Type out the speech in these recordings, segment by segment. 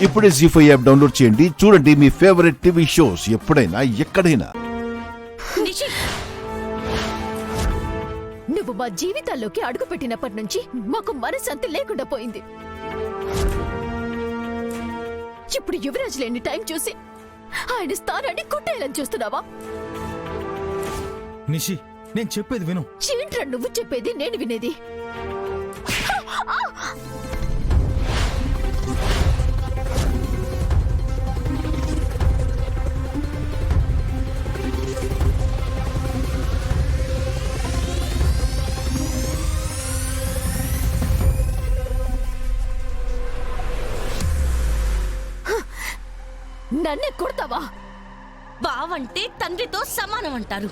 ఇప్పుడే జీ5 app download చేయండి. చూడండి మీ ఫేవరెట్ టీవీ షోస్ ఎప్పుడైనా ఎక్కడైనా. నిషి, నువ్వు మా జీవితాల్లోకి అడుగుపెట్టినప్పటి నుంచి మాకు మనశ్శాంతి లేకుండా పోయింది. ఇప్పుడు యువరాజ్ లేని టైం చూసి ఆయన స్థానాన్ని కొట్టేయాలని చూస్తున్నావా? నిషి, నేను చెప్పేది విను. ఏంట్రా నువ్వు చెప్పేది నేను వినేది? నన్నే కొడతావా? బావంటే తండ్రితో సమానం అంటారు.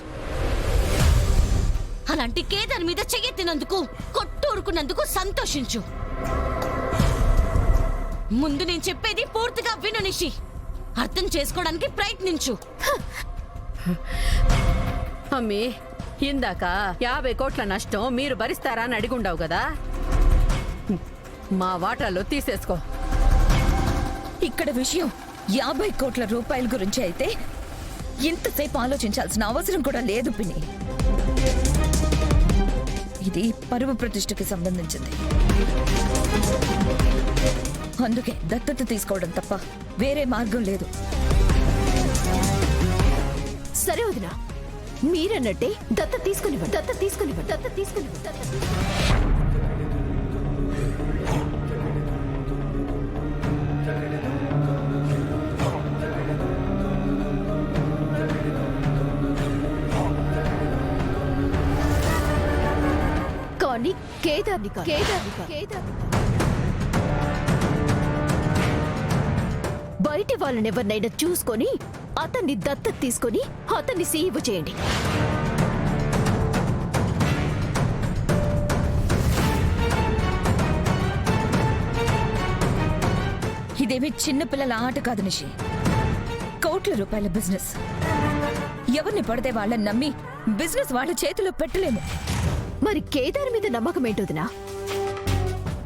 అలాంటి కేదార్ మీద చెయ్యెత్తినందుకు, కొట్టూరుకున్నందుకు సంతోషించు. ముందు నేను చెప్పేది పూర్తిగా విను నిషి. అర్థం చేసుకోవడానికి ప్రయత్నించు. అమ్మీ, ఇందాక 50 కోట్ల నష్టం మీరు భరిస్తారా అని అడిగుండావు కదా, మా వాటాలో తీసేసుకో. ఇక్కడ విషయం 50 కోట్ల రూపాయల గురించి అయితే ఇంతసేపు ఆలోచించాల్సిన అవసరం కూడా లేదు పిన్ని. ఇది పరువు ప్రతిష్టకి సంబంధించింది. అందుకే దత్తత తీసుకోవడం తప్ప వేరే మార్గం లేదు. సరే వదినా, మీరన్నట్టే దత్త తీసుకునివ్వండి. దత్త తీసుకునివ్వండి. దత్త తీసుకునివ్వండి. దత్త తీసుకునివ్వండి. కానీ కేదార్ని కాదు. బయటి వాళ్ళని ఎవరినైనా చూసుకొని అతన్ని దత్తత తీసుకొని అతన్ని సీఈఓ చేయండి. ఇదేమీ చిన్నపిల్లల ఆట కాదు నిషి. కోట్ల రూపాయల బిజినెస్. ఎవరిని పడితే వాళ్ళని నమ్మి బిజినెస్ వాళ్ళ చేతిలో పెట్టలేము. మరి కేదార్ మీద నమ్మకం ఏంటోదినా?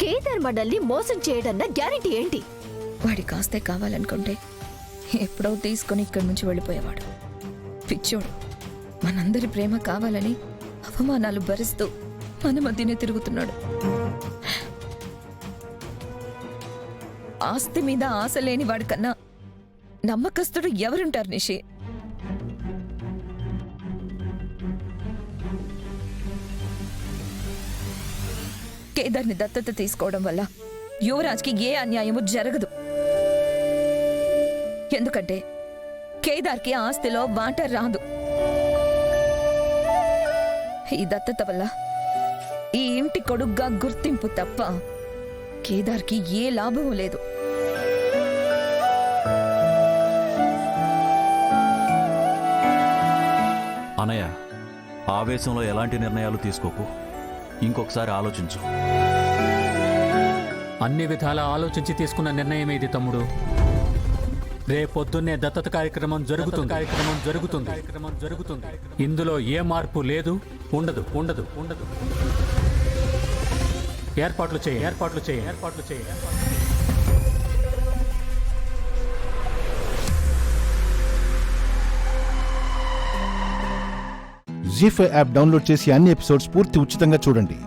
కేదార్ మనల్ని మోసం చేయడన్న గ్యారెంటీ ఏంటి? వాడి కాస్తే కావాలనుకుంటే ఎప్పుడో తీసుకుని ఇక్కడి నుంచి వెళ్ళిపోయేవాడు. పిచ్చోడు. మనందరి ప్రేమ కావాలని అవమానాలు భరిస్తూ మన మధ్యనే తిరుగుతున్నాడు. ఆస్తి మీద ఆశ లేని వాడికన్నా నమ్మకస్తుడు ఎవరుంటారు నిషి? కేదార్ని దత్తత తీసుకోవడం వల్ల యువరాజ్కి ఏ అన్యాయము జరగదు. ఎందుకంటే కేదార్కి ఆస్తిలో వాటా రాదు. ఈ దత్తత వల్ల ఈ ఇంటి కొడుగ్గా గుర్తింపు తప్ప కేదార్కి ఏ లాభము లేదు. అనయ్య, ఆవేశంలో ఎలాంటి నిర్ణయాలు తీసుకోకు. ఇంకొకసారి ఆలోచించు. అన్ని విధాలా ఆలోచించి తీసుకున్న నిర్ణయం ఇది తమ్ముడు. రేపొద్దున్నే దత్తత కార్యక్రమం జరుగుతుంది. ఇందులో ఏ మార్పు లేదు, ఉండదు. ఏర్పాట్లు చేయి. జీ5 యాప్ డౌన్లోడ్ చేసి అన్ని ఎపిసోడ్స్ పూర్తి ఉచితంగా చూడండి.